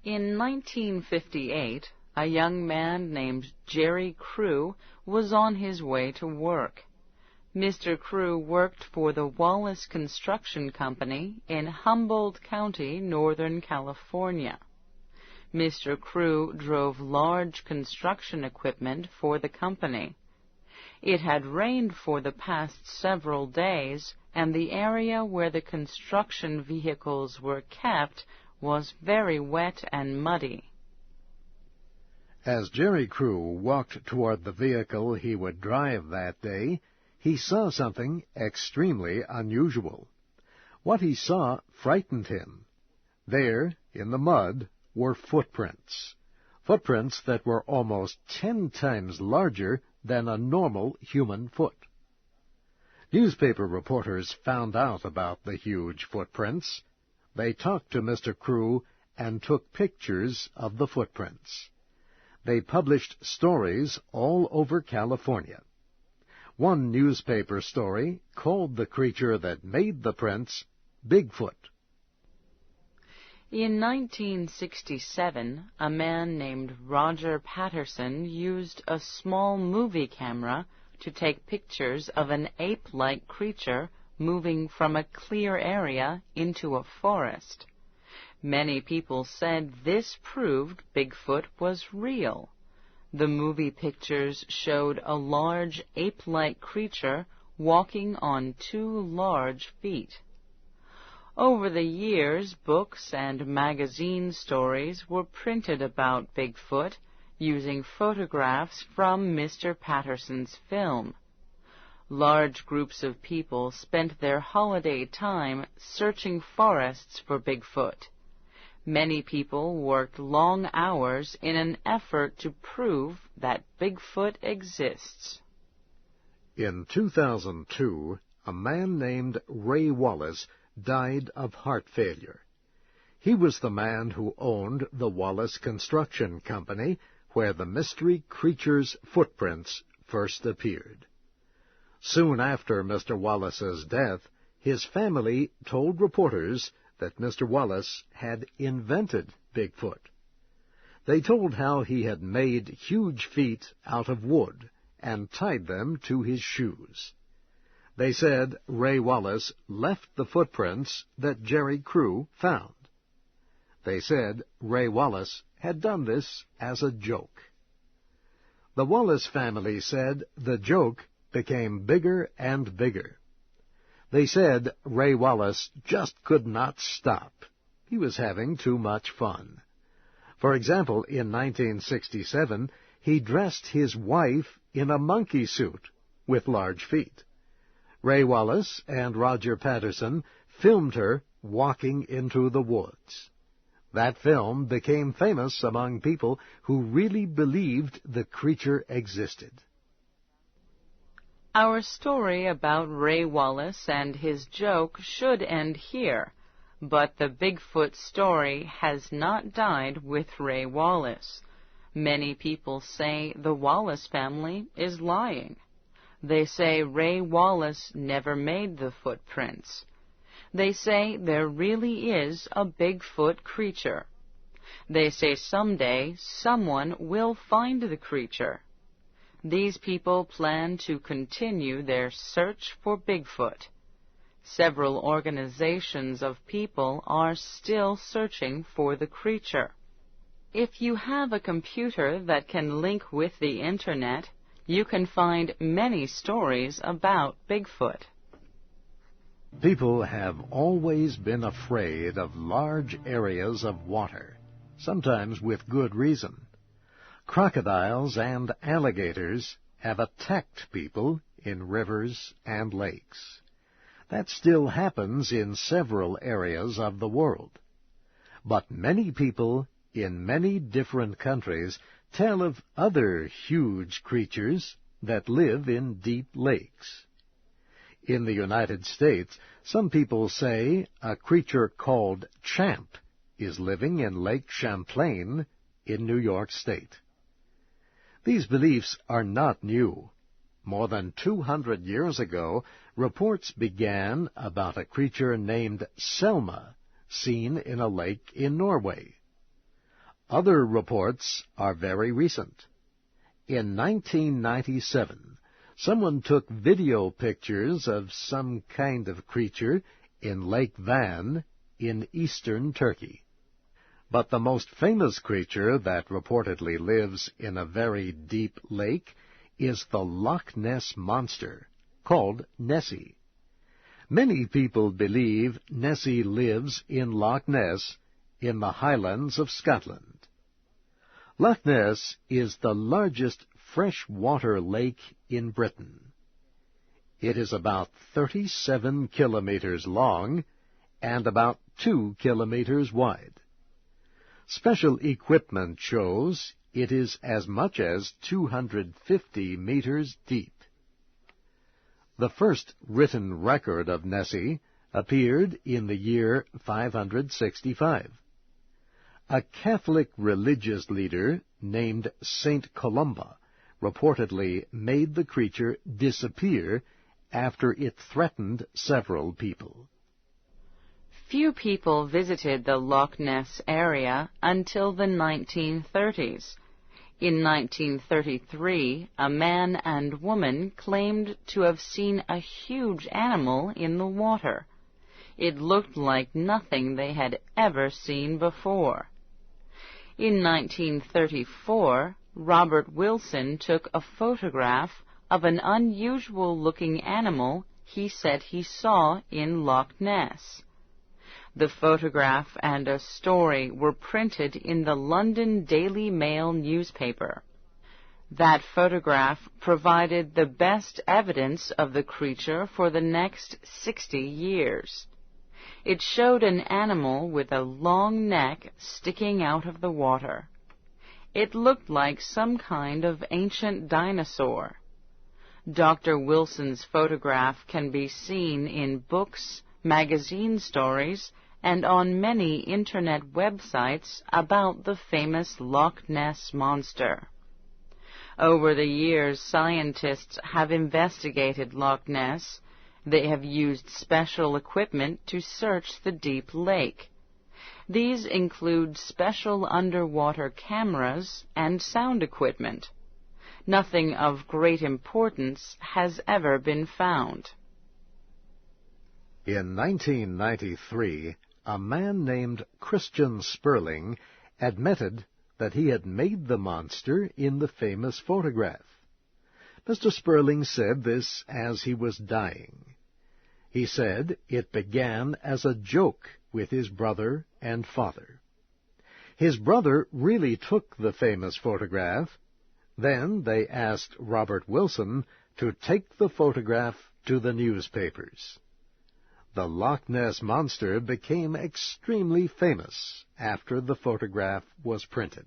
In 1958, a young man named Jerry Crew was on his way to work. Mr. Crew worked for the Wallace Construction Company in Humboldt County, Northern California. Mr. Crew drove large construction equipment for the company. It had rained for the past several days, and the area where the construction vehicles were kept was very wet and muddy. As Jerry Crew walked toward the vehicle he would drive that day, he saw something extremely unusual. What he saw frightened him. There, in the mud, were footprints. Footprints that were almost 10 times larger than a normal human foot. Newspaper reporters found out about the huge footprints. They talked to Mr. Crew and took pictures of the footprints. They published stories all over California. One newspaper story called the creature that made the prints Bigfoot. In 1967, a man named Roger Patterson used a small movie camera to take pictures of an ape-like creature moving from a clear area into a forest. Many people said this proved Bigfoot was real. The movie pictures showed a large ape-like creature walking on 2 large feet. Over the years, books and magazine stories were printed about Bigfoot using photographs from Mr. Patterson's film. Large groups of people spent their holiday time searching forests for Bigfoot. Many people worked long hours in an effort to prove that Bigfoot exists. In 2002, a man named Ray Wallace died of heart failure. He was the man who owned the Wallace Construction Company, where the mystery creature's footprints first appeared. Soon after Mr. Wallace's death, his family told reporters that Mr. Wallace had invented Bigfoot. They told how he had made huge feet out of wood and tied them to his shoes. They said Ray Wallace left the footprints that Jerry Crew found. They said Ray Wallace had done this as a joke. The Wallace family said the joke became bigger and bigger. They said Ray Wallace just could not stop. He was having too much fun. For example, in 1967, he dressed his wife in a monkey suit with large feet. Ray Wallace and Roger Patterson filmed her walking into the woods. That film became famous among people who really believed the creature existed. Our story about Ray Wallace and his joke should end here, but the Bigfoot story has not died with Ray Wallace. Many people say the Wallace family is lying. They say Ray Wallace never made the footprints. They say there really is a Bigfoot creature. They say someday someone will find the creature. These people plan to continue their search for Bigfoot. Several organizations of people are still searching for the creature. If you have a computer that can link with the Internet, you can find many stories about Bigfoot. People have always been afraid of large areas of water, sometimes with good reason. Crocodiles and alligators have attacked people in rivers and lakes. That still happens in several areas of the world. But many people in many different countries tell of other huge creatures that live in deep lakes. In the United States, some people say a creature called Champ is living in Lake Champlain in New York State. These beliefs are not new. More than 200 years ago, reports began about a creature named Selma, seen in a lake in Norway. Other reports are very recent. In 1997, someone took video pictures of some kind of creature in Lake Van in eastern Turkey. But the most famous creature that reportedly lives in a very deep lake is the Loch Ness Monster, called Nessie. Many people believe Nessie lives in Loch Ness in the Highlands of Scotland. Loch Ness is the largest freshwater lake in Britain. It is about 37 kilometers long and about 2 kilometers wide. Special equipment shows it is as much as 250 meters deep. The first written record of Nessie appeared in the year 565. A Catholic religious leader named Saint Columba reportedly made the creature disappear after it threatened several people. Few people visited the Loch Ness area until the 1930s. In 1933, a man and woman claimed to have seen a huge animal in the water. It looked like nothing they had ever seen before. In 1934, Robert Wilson took a photograph of an unusual-looking animal he said he saw in Loch Ness. The photograph and a story were printed in the London Daily Mail newspaper. That photograph provided the best evidence of the creature for the next 60 years. It showed an animal with a long neck sticking out of the water. It looked like some kind of ancient dinosaur. Dr. Wilson's photograph can be seen in books, magazine stories, and on many Internet websites about the famous Loch Ness Monster. Over the years, scientists have investigated Loch Ness. They have used special equipment to search the deep lake. These include special underwater cameras and sound equipment. Nothing of great importance has ever been found. In 1993, a man named Christian Sperling admitted that he had made the monster in the famous photograph. Mr. Sperling said this as he was dying. He said it began as a joke with his brother and father. His brother really took the famous photograph. Then they asked Robert Wilson to take the photograph to the newspapers. The Loch Ness Monster became extremely famous after the photograph was printed.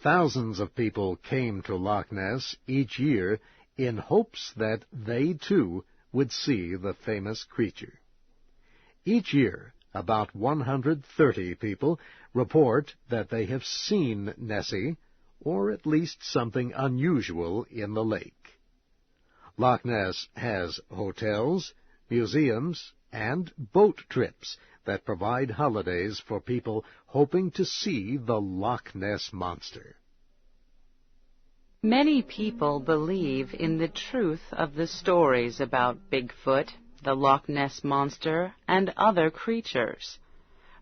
Thousands of people came to Loch Ness each year in hopes that they, too, would see the famous creature. Each year, about 130 people report that they have seen Nessie, or at least something unusual in the lake. Loch Ness has hotels, museums, and boat trips that provide holidays for people hoping to see the Loch Ness Monster. Many people believe in the truth of the stories about Bigfoot, the Loch Ness Monster, and other creatures.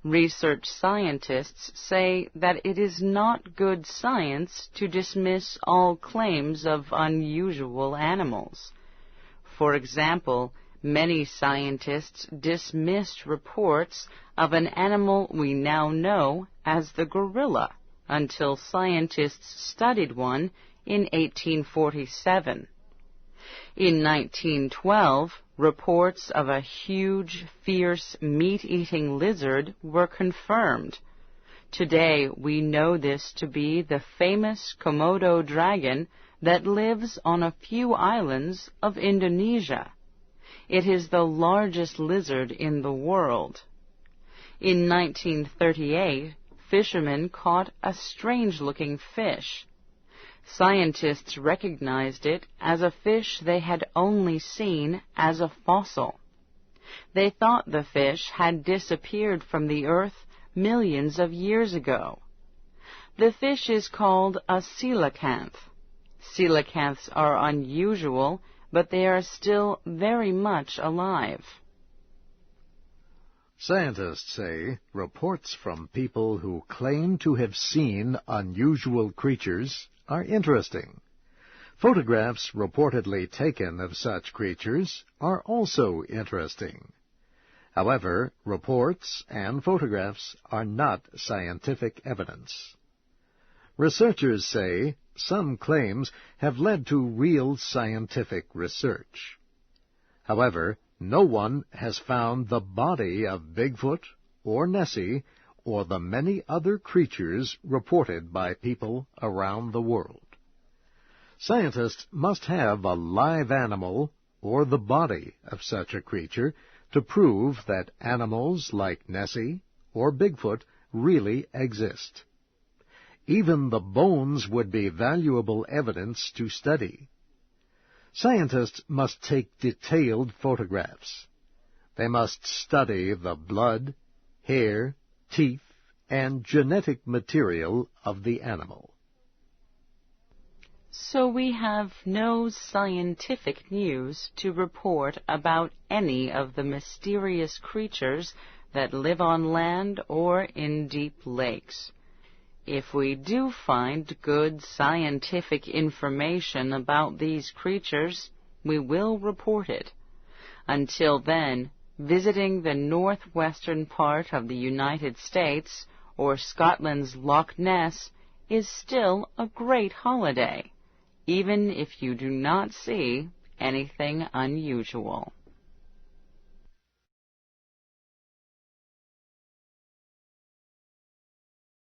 Research scientists say that it is not good science to dismiss all claims of unusual animals. For example, many scientists dismissed reports of an animal we now know as the gorilla until scientists studied one in 1847. In 1912, reports of a huge, fierce, meat-eating lizard were confirmed. Today, we know this to be the famous Komodo dragon that lives on a few islands of Indonesia. It is the largest lizard in the world. In 1938, fishermen caught a strange-looking fish. Scientists recognized it as a fish they had only seen as a fossil. They thought the fish had disappeared from the earth millions of years ago. The fish is called a coelacanth. Coelacanths are unusual, but they are still very much alive. Scientists say reports from people who claim to have seen unusual creatures are interesting. Photographs reportedly taken of such creatures are also interesting. However, reports and photographs are not scientific evidence. Researchers say some claims have led to real scientific research. However, no one has found the body of Bigfoot or Nessie or the many other creatures reported by people around the world. Scientists must have a live animal or the body of such a creature to prove that animals like Nessie or Bigfoot really exist. Even the bones would be valuable evidence to study. Scientists must take detailed photographs. They must study the blood, hair, teeth, and genetic material of the animal. So we have no scientific news to report about any of the mysterious creatures that live on land or in deep lakes. If we do find good scientific information about these creatures, we will report it. Until then, visiting the northwestern part of the United States or Scotland's Loch Ness is still a great holiday, even if you do not see anything unusual.